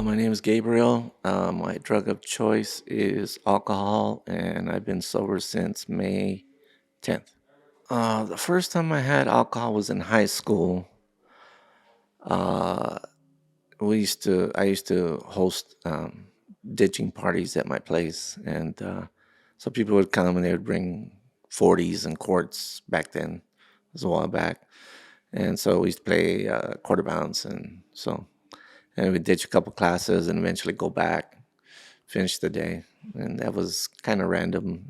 My name is Gabriel. My drug of choice is alcohol, and I've been sober since May 10th. The first time I had alcohol was in high school. Uh, I used to host ditching parties at my place, and so people would come and they would bring 40s and quarts back then. It was a while back, and so we used to play quarter bounce, and we'd ditch a couple classes and eventually go back, finish the day, and that was kind of random,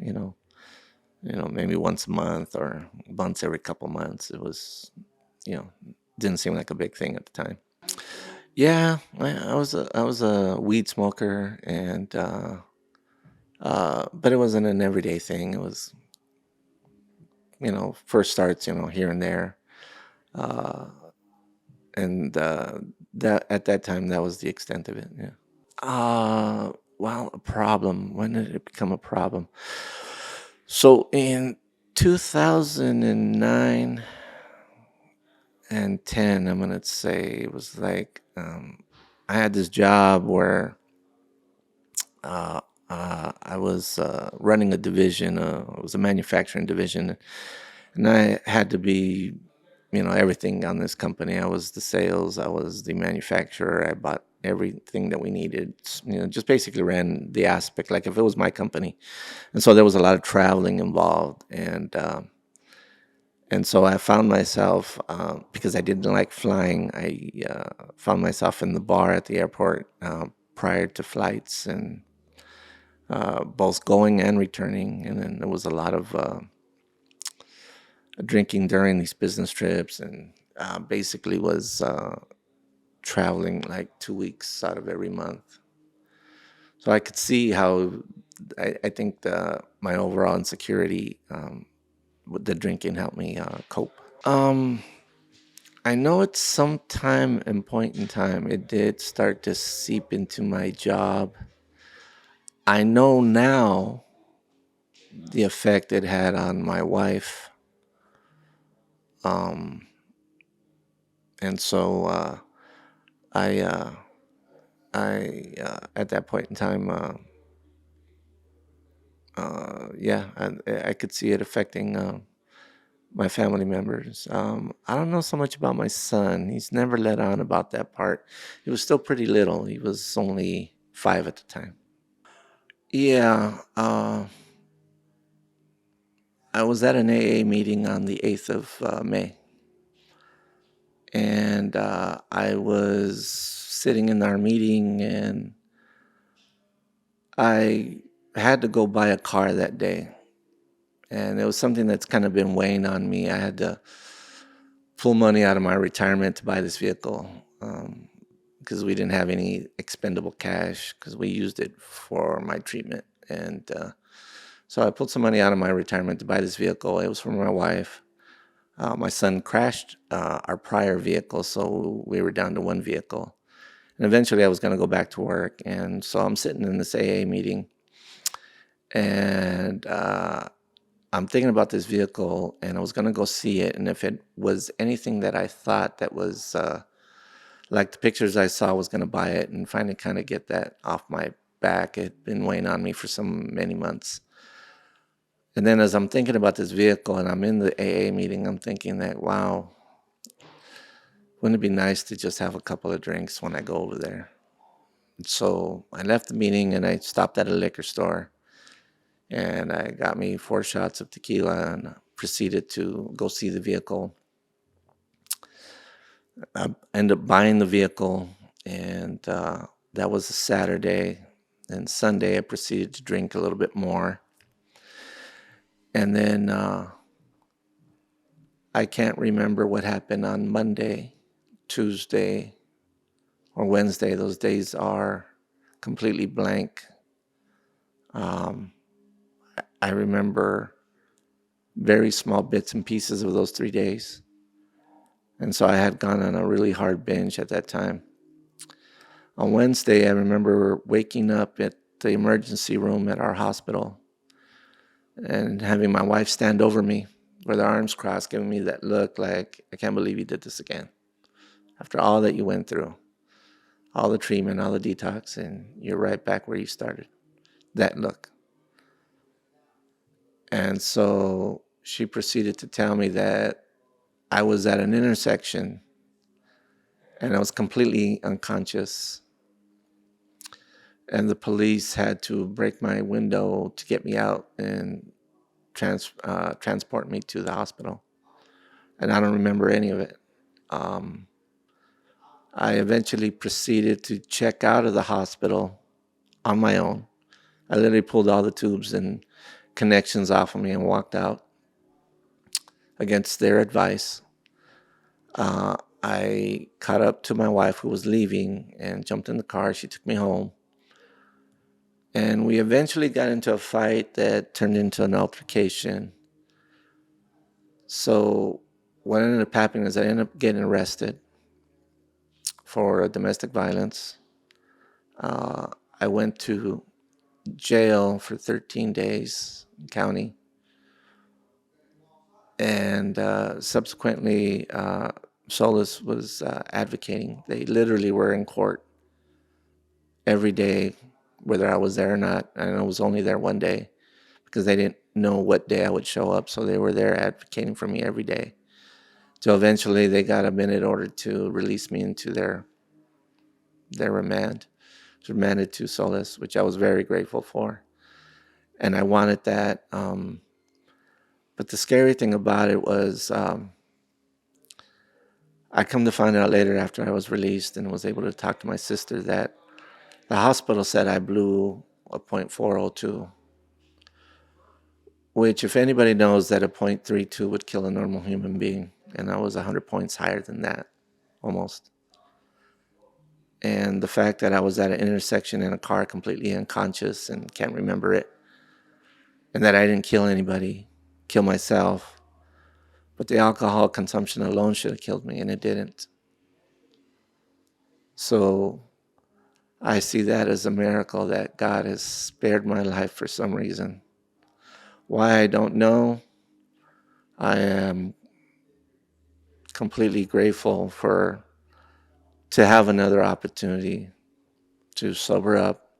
maybe once a month or once every couple months. It was, you know, didn't seem like a big thing at the time. Yeah, I was a weed smoker, and but it wasn't an everyday thing. It was, first starts, here and there, uh, and that at that time that was the extent of it. Yeah. Well, a problem. When did it become a problem? So in 2009 and 10, I'm gonna say it was like I had this job where uh, I was running a division. It was a manufacturing division, and I had to be, everything on this company. I was the sales, I was the manufacturer. I bought everything that we needed. Just basically ran the aspect like if it was my company. And so there was a lot of traveling involved, and so I found myself, because I didn't like flying, I found myself in the bar at the airport prior to flights, and both going and returning. And then there was a lot of drinking during these business trips, and basically was traveling like 2 weeks out of every month. So I could see how I think my overall insecurity, with the drinking helped me cope. Um, I know at some time and point in time it did start to seep into my job. I know now the effect it had on my wife. Um, and so I at that point in time, yeah, I could see it affecting my family members. I don't know so much about my son. He's never let on about that part. He was still pretty little. He was only 5 at the time. Yeah, I was at an AA meeting on the 8th of May, and I was sitting in our meeting, and I had to go buy a car that day. And it was something that's kind of been weighing on me. I had to pull money out of my retirement to buy this vehicle, because we didn't have any expendable cash because we used it for my treatment. And so I pulled some money out of my retirement to buy this vehicle. It was for my wife. My son crashed our prior vehicle, so we were down to one vehicle. And eventually I was going to go back to work. And so I'm sitting in this AA meeting, and I'm thinking about this vehicle, and I was going to go see it. And if it was anything that I thought that was like the pictures I saw, was going to buy it and finally kind of get that off my back. It had been weighing on me for so many months. And then as I'm thinking about this vehicle and I'm in the AA meeting, I'm thinking that, wow, wouldn't it be nice to just have a couple of drinks when I go over there? So I left the meeting and I stopped at a liquor store, and I got me 4 shots of tequila and proceeded to go see the vehicle. I ended up buying the vehicle, and that was a Saturday. And Sunday, I proceeded to drink a little bit more. And then I can't remember what happened on Monday, Tuesday, or Wednesday. Those days are completely blank. Um, I remember very small bits and pieces of those 3 days. And so I had gone on a really hard binge at that time. On Wednesday, I remember waking up at the emergency room at our hospital and having my wife stand over me with her arms crossed, giving me that look like, I can't believe you did this again. After all that you went through, all the treatment, all the detox, and you're right back where you started. That look. And so she proceeded to tell me that I was at an intersection and I was completely unconscious. And the police had to break my window to get me out and transport me to the hospital. And I don't remember any of it. Um, I eventually proceeded to check out of the hospital on my own. I literally pulled all the tubes and connections off of me and walked out against their advice. Uh, I caught up to my wife who was leaving and jumped in the car. She took me home. And we eventually got into a fight that turned into an altercation. So, what ended up happening is I ended up getting arrested for domestic violence. Uh, I went to jail for 13 days in county. And subsequently, Solis was advocating. They literally were in court every day, whether I was there or not. And I was only there one day because they didn't know what day I would show up. So they were there advocating for me every day. So eventually they got a minute order to release me into their remand. It was remanded to Solis, which I was very grateful for. And I wanted that. But the scary thing about it was I come to find out later after I was released and was able to talk to my sister that the hospital said I blew a .402, which if anybody knows that a .32 would kill a normal human being, and I was 100 points higher than that, almost. And the fact that I was at an intersection in a car completely unconscious and can't remember it, and that I didn't kill anybody, kill myself, but the alcohol consumption alone should have killed me, and it didn't. So I see that as a miracle that God has spared my life for some reason. Why I don't know. I am completely grateful for to have another opportunity to sober up,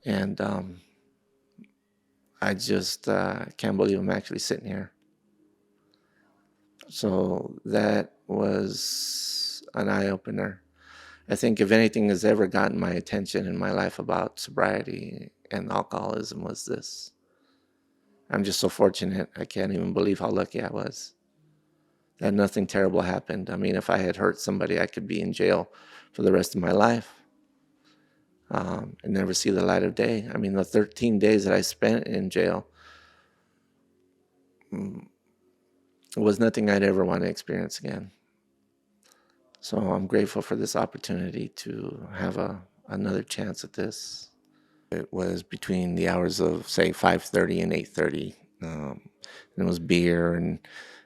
and I just can't believe I'm actually sitting here. So that was an eye opener. I think if anything has ever gotten my attention in my life about sobriety and alcoholism was this. I'm just so fortunate. I can't even believe how lucky I was that nothing terrible happened. I mean, if I had hurt somebody, I could be in jail for the rest of my life and never see the light of day. I mean, the 13 days that I spent in jail mm, was nothing I'd ever want to experience again. So I'm grateful for this opportunity to have another chance at this. It was between the hours of say 5:30 and 8:30. And it was beer, and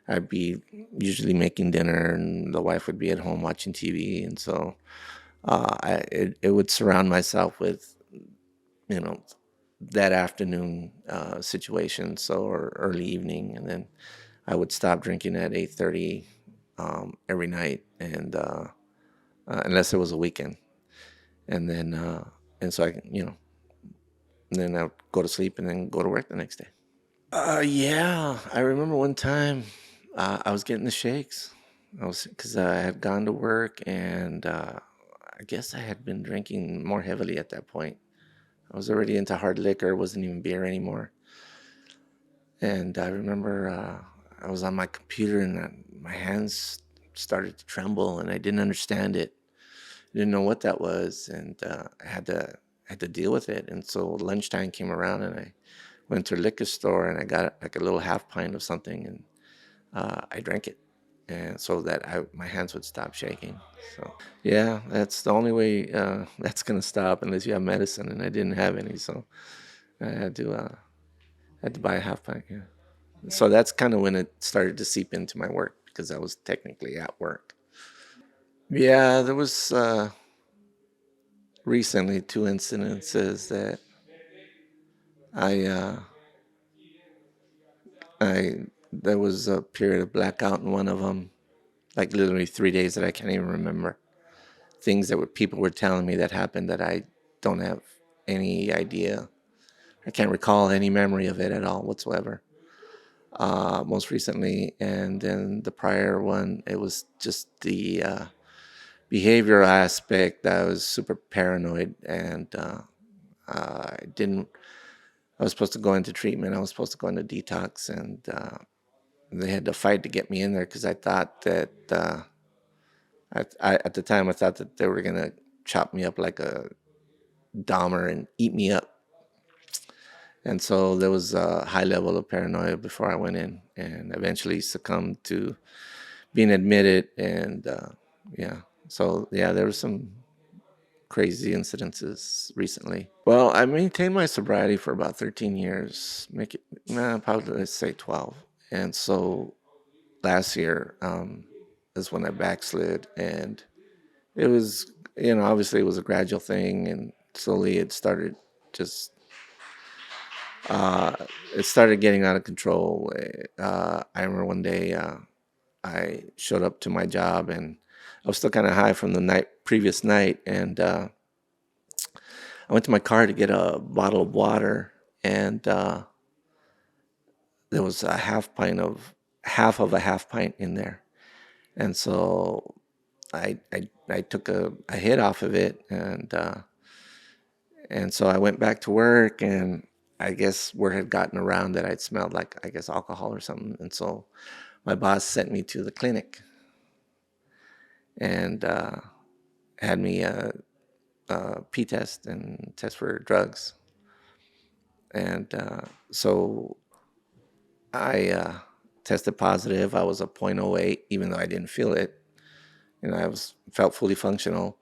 I'd be usually making dinner, and the wife would be at home watching TV, and so it would surround myself with you know that afternoon situation, so or early evening, and then I would stop drinking at 8:30 every night, and unless it was a weekend, and then and so and then I would go to sleep and then go to work the next day. Yeah, I remember one time I was getting the shakes. I was because I had gone to work and I guess I had been drinking more heavily at that point. I was already into hard liquor, it wasn't even beer anymore. And I remember I was on my computer and my hands started to tremble and I didn't understand it. I didn't know what that was, and I had to deal with it. And so lunchtime came around and I went to a liquor store and I got like a little half pint of something and I drank it, and so that my hands would stop shaking. So yeah, that's the only way that's gonna stop unless you have medicine, and I didn't have any, so I had to buy a half pint. Yeah, so that's kind of when it started to seep into my work because I was technically at work. Yeah, there was recently two incidences that I I there was a period of blackout in one of them, like literally 3 days that I can't even remember. things that people were telling me that happened that I don't have any idea. I can't recall any memory of it at all whatsoever. Most recently, and then the prior one, it was just the behavioral aspect. I was super paranoid, and I didn't. I was supposed to go into treatment. I was supposed to go into detox, and they had to fight to get me in there because I thought that at the time I thought that they were gonna chop me up like a Dahmer and eat me up. And so there was a high level of paranoia before I went in, and eventually succumbed to being admitted. And yeah, so yeah, there were some crazy incidences recently. Well, I maintained my sobriety for about 13 years, make it probably let's say 12. And so last year is when I backslid, and it was, obviously it was a gradual thing, and slowly just uh, it started getting out of control. I remember one day I showed up to my job, and I was still kind of high from the previous night, and I went to my car to get a bottle of water, and there was a half of a half pint in there, and so I took a hit off of it, and so I went back to work, and I guess word had gotten around that I'd smelled like, I guess, alcohol or something, and so my boss sent me to the clinic and had me P test and test for drugs, and so I tested positive. I was a point oh 0.08, even though I didn't feel it. I felt fully functional,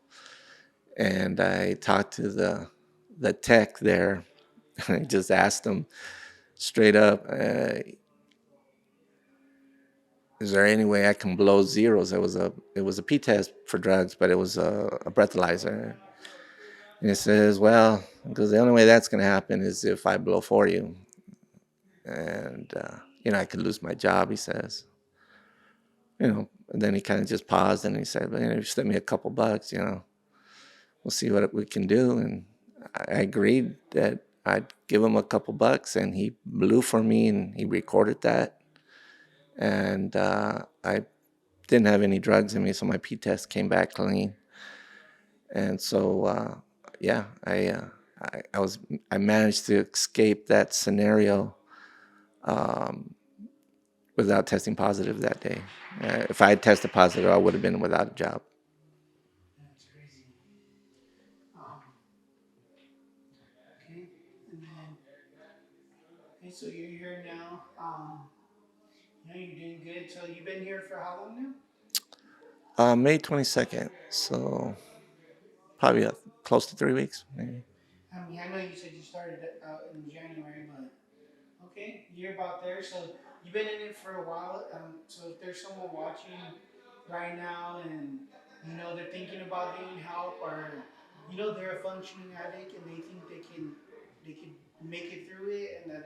and I talked to the tech there. I just asked him straight up, "Is there any way I can blow zeros?" It was a P test for drugs, but it was a breathalyzer. And he says, "Well, because the only way that's going to happen is if I blow for you, and I could lose my job." He says, And then he kind of just paused, and he said, "Well, if you send me a couple bucks, we'll see what we can do." And I agreed that I'd give him a couple bucks, and he blew for me, and he recorded that. And I didn't have any drugs in me, so my P test came back clean. And so, yeah, I managed to escape that scenario um, without testing positive that day. If I had tested positive, I would have been without a job. That's crazy. Um, okay, and then okay, so you're here now. You're doing good. So you've been here for how long now? May 22nd, so probably close to 3 weeks, maybe. I mean, I know you said you started in January, but okay, you're about there. So you've been in it for a while. So if there's someone watching right now and they're thinking about getting help, or they're a functioning addict and they think they can make it through it and that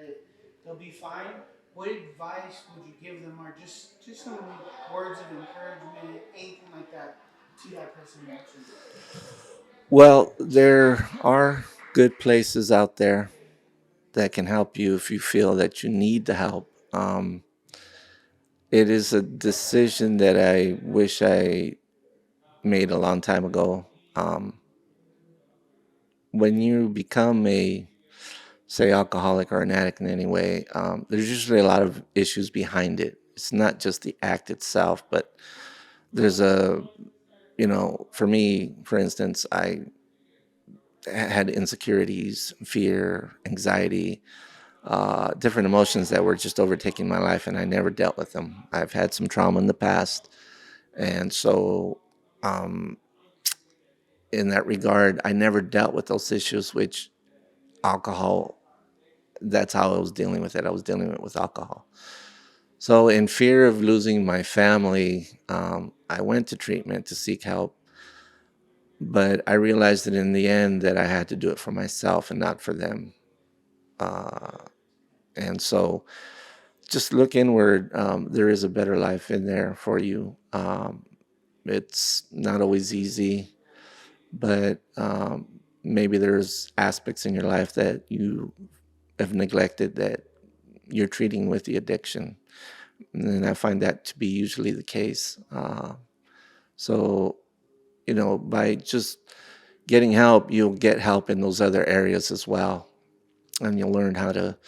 they'll be fine. What advice would you give them, or just some words of encouragement, anything like that, to that person watching? Well, there are good places out there that can help you if you feel that you need the help. It is a decision that I wish I made a long time ago. Um, when you become a, say, alcoholic or an addict in any way, there's usually a lot of issues behind it. It's not just the act itself, but there's for me, for instance, I had insecurities, fear, anxiety, different emotions that were just overtaking my life, and I never dealt with them. I've had some trauma in the past, and so um, in that regard, I never dealt with those issues. Which alcohol, that's how I was dealing with it. I was dealing with alcohol. So, in fear of losing my family, I went to treatment to seek help. But I realized that in the end, that I had to do it for myself and not for them. Uh, and so, just look inward. There is a better life in there for you. It's not always easy. but maybe there's aspects in your life that you have neglected that you're treating with the addiction. And I find that to be usually the case. So, by just getting help, you'll get help in those other areas as well. And you'll learn how to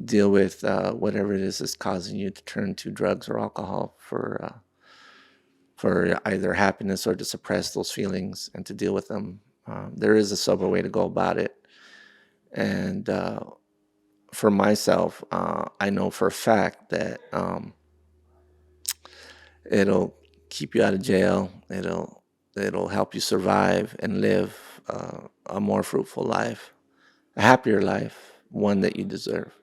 deal with whatever it is that's causing you to turn to drugs or alcohol for either happiness or to suppress those feelings and to deal with them. There is a sober way to go about it. And for myself, I know for a fact that it'll keep you out of jail. It'll help you survive and live a more fruitful life, a happier life, one that you deserve.